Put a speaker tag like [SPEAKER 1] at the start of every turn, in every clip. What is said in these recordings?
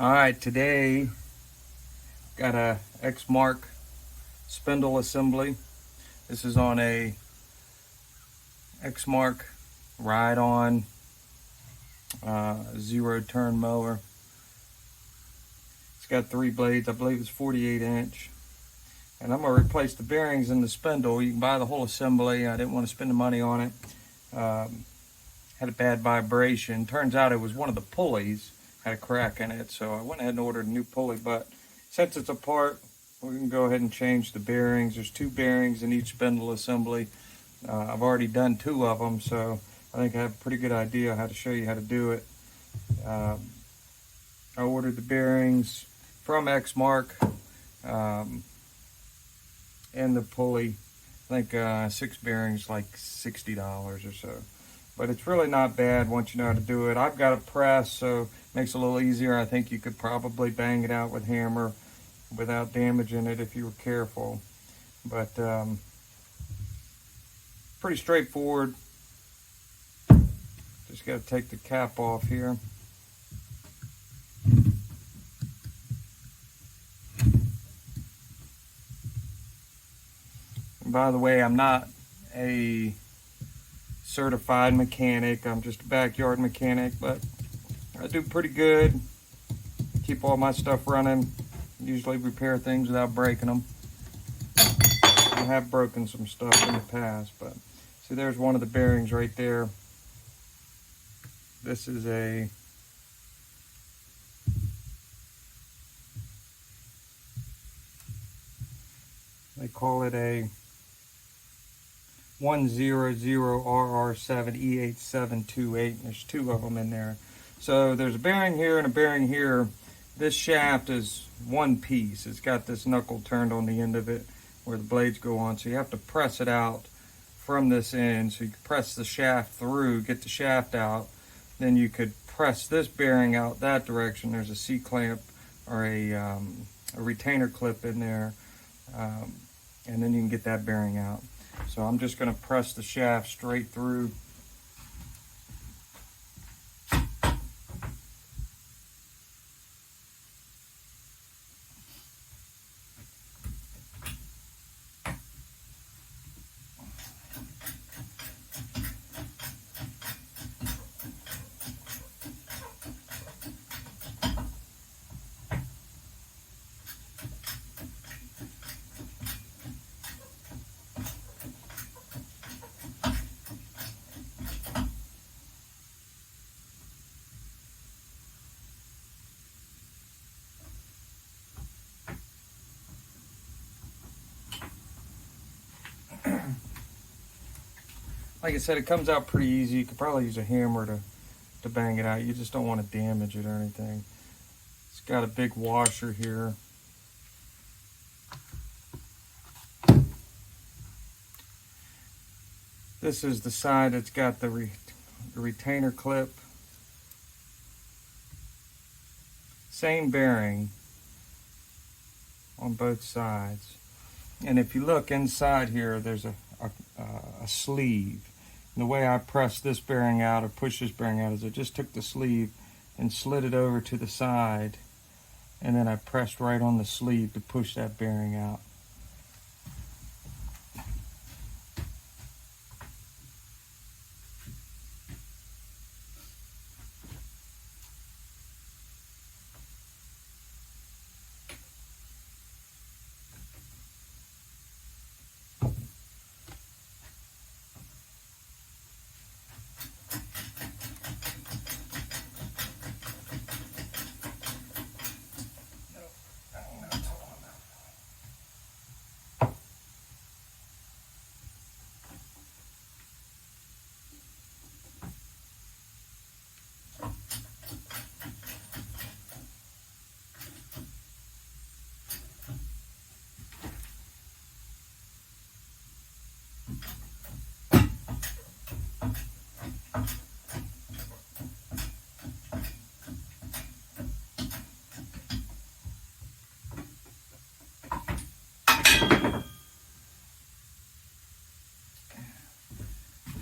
[SPEAKER 1] Alright, today got a Exmark spindle assembly. This is on a Exmark ride-on zero turn mower. It's got 3 blades, I believe it's 48 inch. And I'm going to replace the bearings in the spindle. You can buy the whole assembly. I didn't want to spend the money on it. Had a bad vibration. Turns out it was one of the pulleys had a crack in it, so I went ahead and ordered a new pulley. But since it's apart, we can go ahead and change the bearings. There's 2 bearings in each spindle assembly. I've already done 2 of them, so I think I have a pretty good idea how to show you how to do it. I ordered the bearings from Exmark and the pulley. I think 6 bearings, like $60 or so. But it's really not bad once you know how to do it. I've got a press, so it makes it a little easier. I think you could probably bang it out with hammer without damaging it if you were careful. But pretty straightforward. Just got to take the cap off here. And by the way, I'm not a certified mechanic. I'm just a backyard mechanic, but I do pretty good. Keep all my stuff running. Usually repair things without breaking them. I have broken some stuff in the past, but see, there's one of the bearings right there. This is a they call it a 100RR7E8728. There's 2 of them in there. So there's a bearing here and a bearing here. This shaft is one piece. It's got this knuckle turned on the end of it where the blades go on. So you have to press it out from this end. So you can press the shaft through, get the shaft out. Then you could press this bearing out that direction. There's a C-clamp or a retainer clip in there. And then you can get that bearing out. So I'm just going to press the shaft straight through. Like I said, it comes out pretty easy. You could probably use a hammer to bang it out. You just don't want to damage it or anything. It's got a big washer here. This is the side that's got the retainer clip. Same bearing on both sides. And if you look inside here, there's a sleeve. And the way I press this bearing out or push this bearing out is I just took the sleeve and slid it over to the side, and then I pressed right on the sleeve to push that bearing out.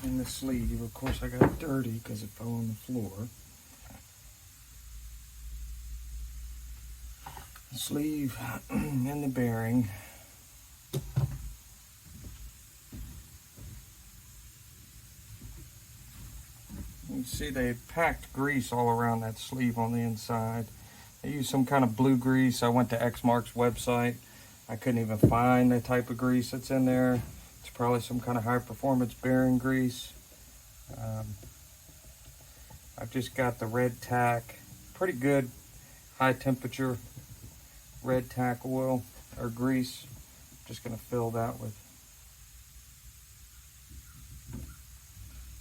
[SPEAKER 1] In the sleeve, of course, I got it dirty because it fell on the floor. sleeve and the bearing. You can see they packed grease all around that sleeve on the inside. They used some kind of blue grease. I went to Exmark's website. I couldn't even find the type of grease that's in there. It's probably some kind of high performance bearing grease. I've just got the red tack, pretty good high temperature red tack oil or grease. I'm just gonna fill that with.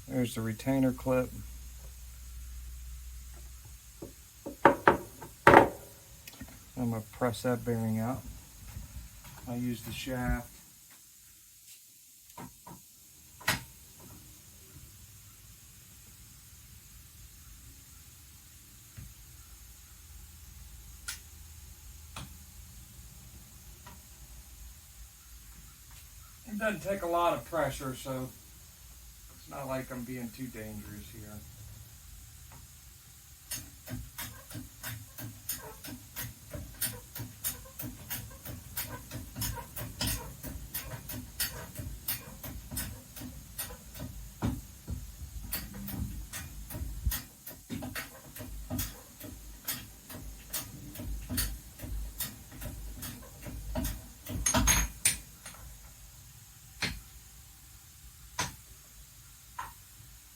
[SPEAKER 1] There's the retainer clip. I'm gonna press that bearing out. I use the shaft. It doesn't take a lot of pressure, so it's not like I'm being too dangerous here.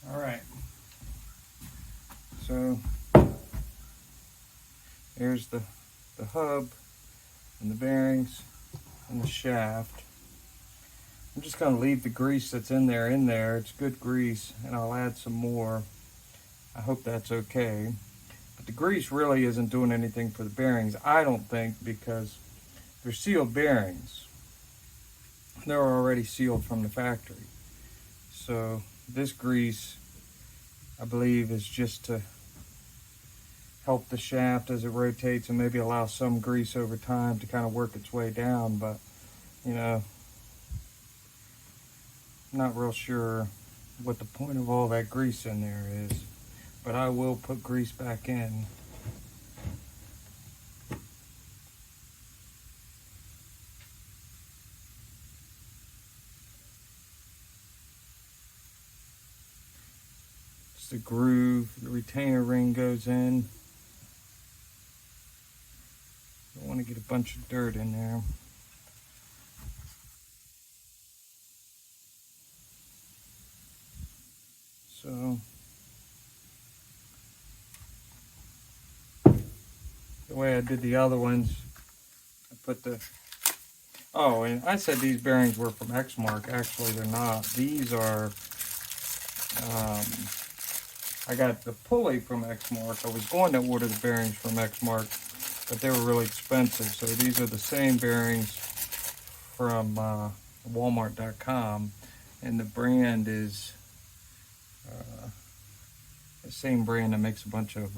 [SPEAKER 1] All right, so there's the hub and the bearings and the shaft. I'm just going to leave the grease that's in there. It's good grease, and I'll add some more. I hope that's okay. But the grease really isn't doing anything for the bearings, I don't think, because they're sealed bearings. They're already sealed from the factory. So this grease, I believe, is just to help the shaft as it rotates and maybe allow some grease over time to kind of work its way down. But, you know, I'm not real sure what the point of all that grease in there is. But I will put grease back in. It's the groove, the retainer ring goes in. Don't want to get a bunch of dirt in there. So the way I did the other ones, I put the, oh, and I said these bearings were from Exmark. Actually, they're not. These are, I got the pulley from Exmark. I was going to order the bearings from Exmark, but they were really expensive. So these are the same bearings from Walmart.com, and the brand is the same brand that makes a bunch of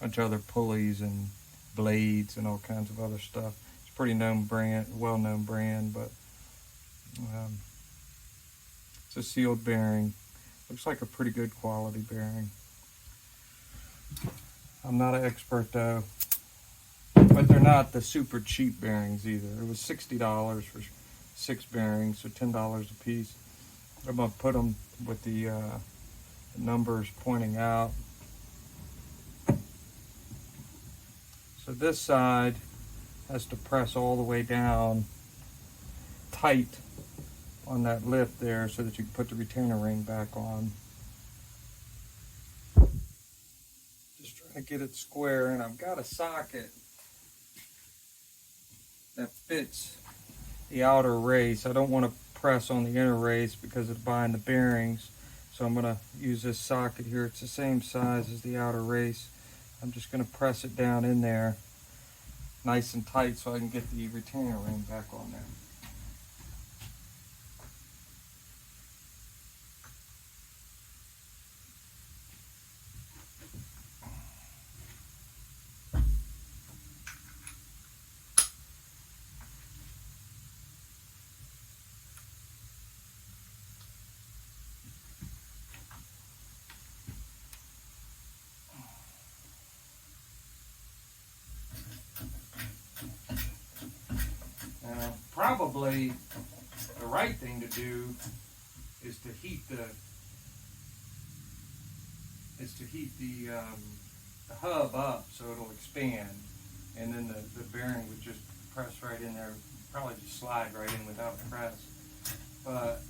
[SPEAKER 1] other pulleys and blades and all kinds of other stuff. It's a pretty known brand, well-known brand, but it's a sealed bearing. Looks like a pretty good quality bearing. I'm not an expert though, but they're not the super cheap bearings either. It was $60 for 6 bearings, so $10 a piece. I'm gonna put them with the numbers pointing out. So this side has to press all the way down tight on that lift there so that you can put the retainer ring back on. Just trying to get it square, and I've got a socket that fits the outer race. I don't want to press on the inner race because it'll bind the bearings. So I'm going to use this socket here. It's the same size as the outer race. I'm just going to press it down in there nice and tight so I can get the retainer ring back on there. probably the right thing to do is to heat the hub up so it'll expand, and then the bearing would just press right in there, probably just slide right in without a press. But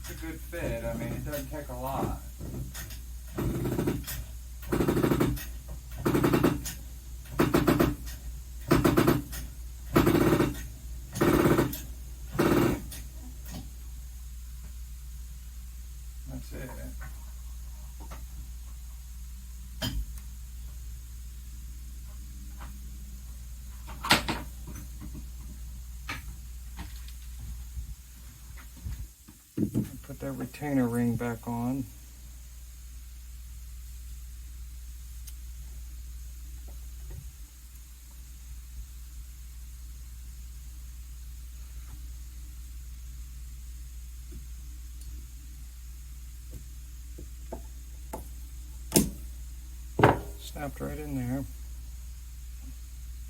[SPEAKER 1] it's a good fit. I mean, it doesn't take a lot. That's it. Put that retainer ring back on. Snapped right in there.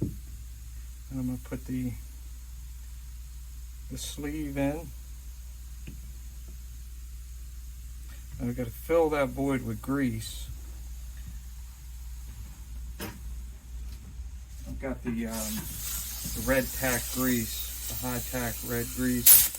[SPEAKER 1] And I'm going to put the sleeve in. And I've got to fill that void with grease. I've got the red tack grease, the high tack red grease.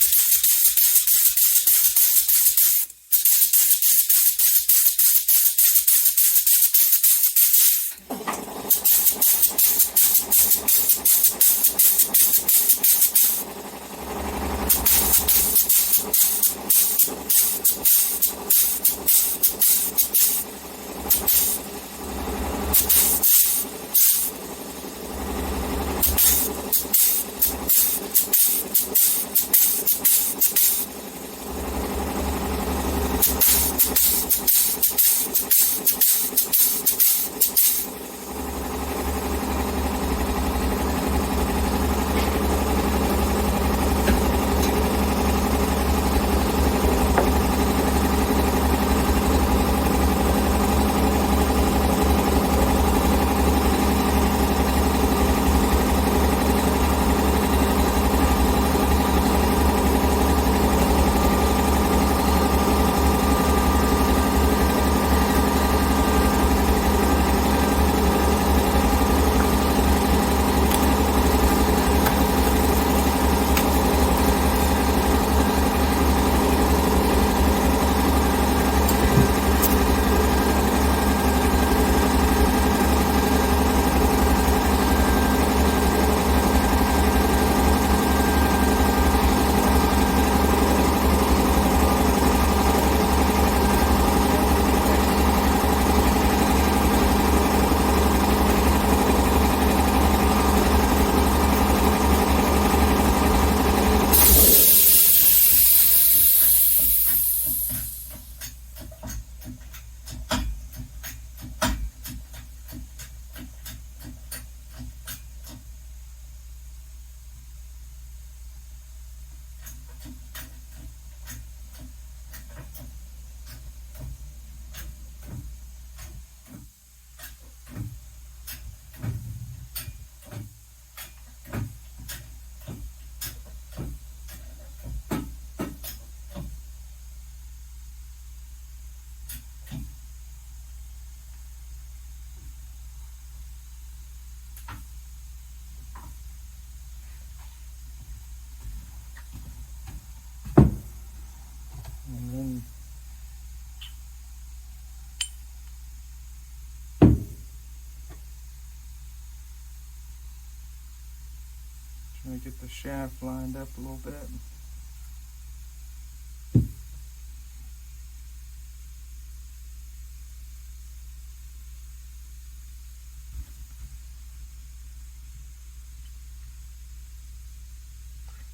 [SPEAKER 1] Trying to get the shaft lined up a little bit.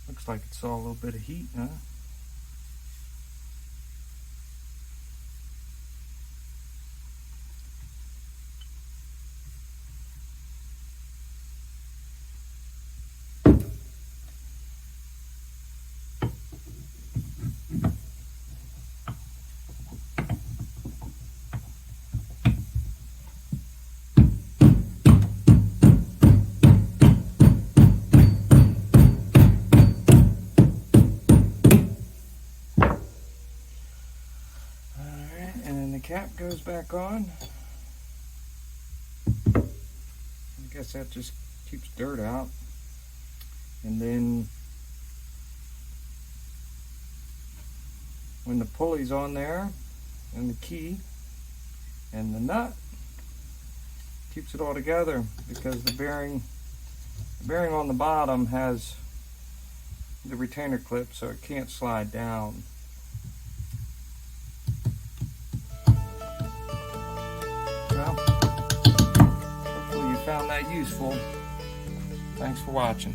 [SPEAKER 1] Looks like it saw a little bit of heat, huh? back on. I guess that just keeps dirt out. And then when the pulley's on there, and the key, and the nut, keeps it all together, because the bearing on the bottom has the retainer clip, so it can't slide down. Well, hopefully you found that useful. Thanks for watching.